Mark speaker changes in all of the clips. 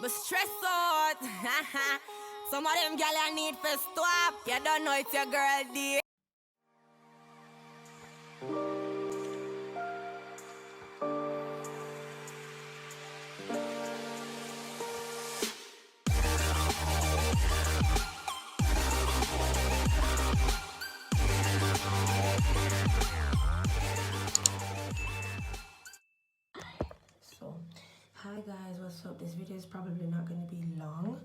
Speaker 1: But stress out. Some of them gal I need for stop. You don't know it's your girl dear. So, hi guys, what's up? This video is probably not going to be long.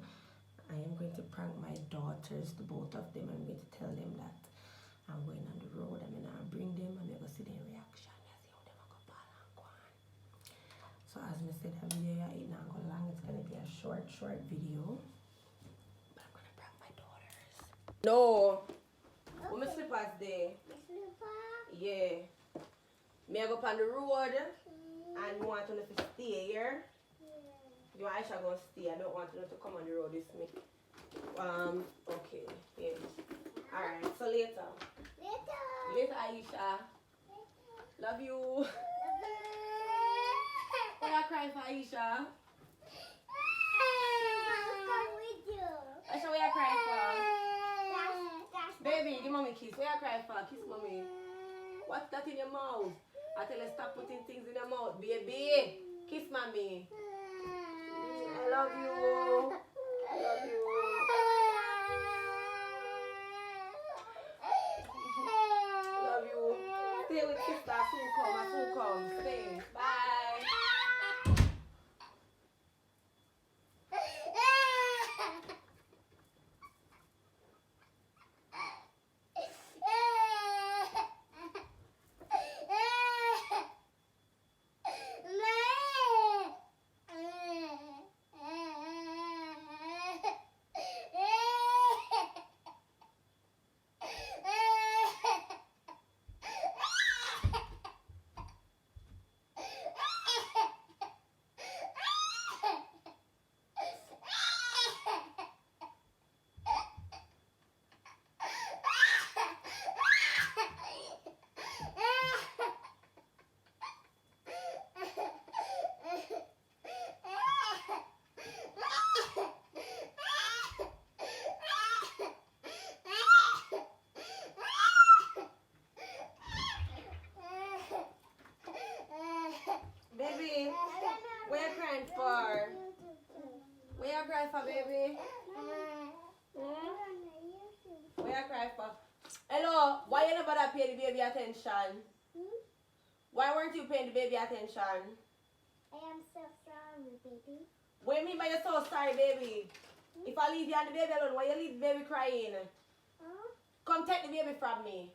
Speaker 1: I am going to prank my daughters, the both of them. I'm going to tell them that I'm going on the road. I'm going to bring them and they're going to see their reaction. You see how they're going to go on. So as I said, the video is not going long. It's going to be a short video. But I'm going to prank my daughters. No. Okay. What my slippers there? My slippers? Yeah. Me I go up on the road and you want to stay here. You want Aisha gonna stay? I don't want her to come on the road with me. Okay, yes. Alright, so later. Later, Aisha. Love you. Why are you crying for Aisha? Aisha, what are you crying for? Baby, give mommy a kiss. What are you crying for? Kiss mommy. What's that in your mouth? I tell her stop putting things in your mouth, baby. Kiss mommy. I love you. I love you. Love you. Stay with sister. Soon come. Stay. Bye. Baby, what you crying for? What you crying for, baby? What you crying for? Hello, why you never pay the baby attention? Why weren't you paying the baby attention?
Speaker 2: I am so sorry, baby.
Speaker 1: What do you mean by you're so sorry, baby? If I leave you and the baby alone, why you leave the baby crying? Come take the baby from me.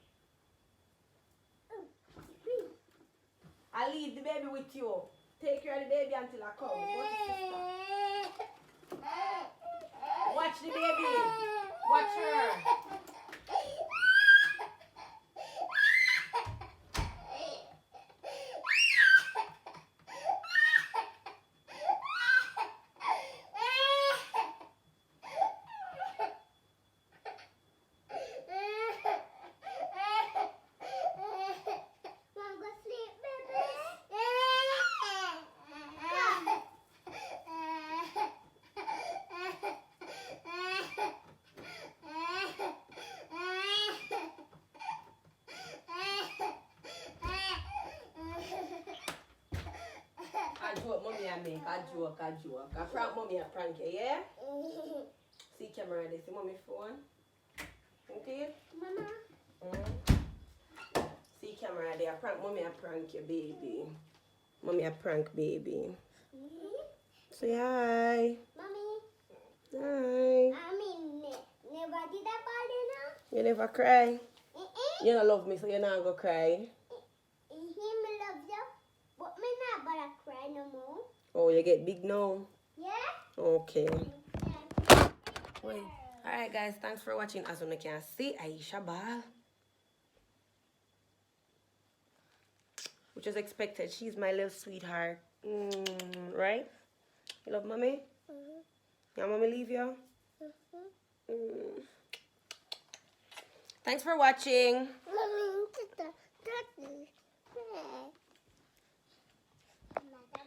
Speaker 1: I leave the baby with you. Take care of the baby until I come. Go to sister. Watch the baby. Watch her. A joke, mommy, I make a joke. I prank mommy, I prank you, yeah? See camera there, see mommy phone. Okay?
Speaker 2: Mama.
Speaker 1: See camera there, I prank mommy, I prank you, baby. Mommy, I prank baby. Say hi.
Speaker 2: Mommy.
Speaker 1: Hi.
Speaker 2: I mean, never did a party now?
Speaker 1: You never cry? You don't love me, so you're not gonna cry.
Speaker 2: Him love you, but me not gonna cry no more.
Speaker 1: Oh, you get big now?
Speaker 2: Yeah?
Speaker 1: Okay. Wait. Alright guys, thanks for watching. As you can see, Aisha Ball. Which is expected. She's my little sweetheart. Right? You love mommy? Your mommy leave you? Thanks for watching.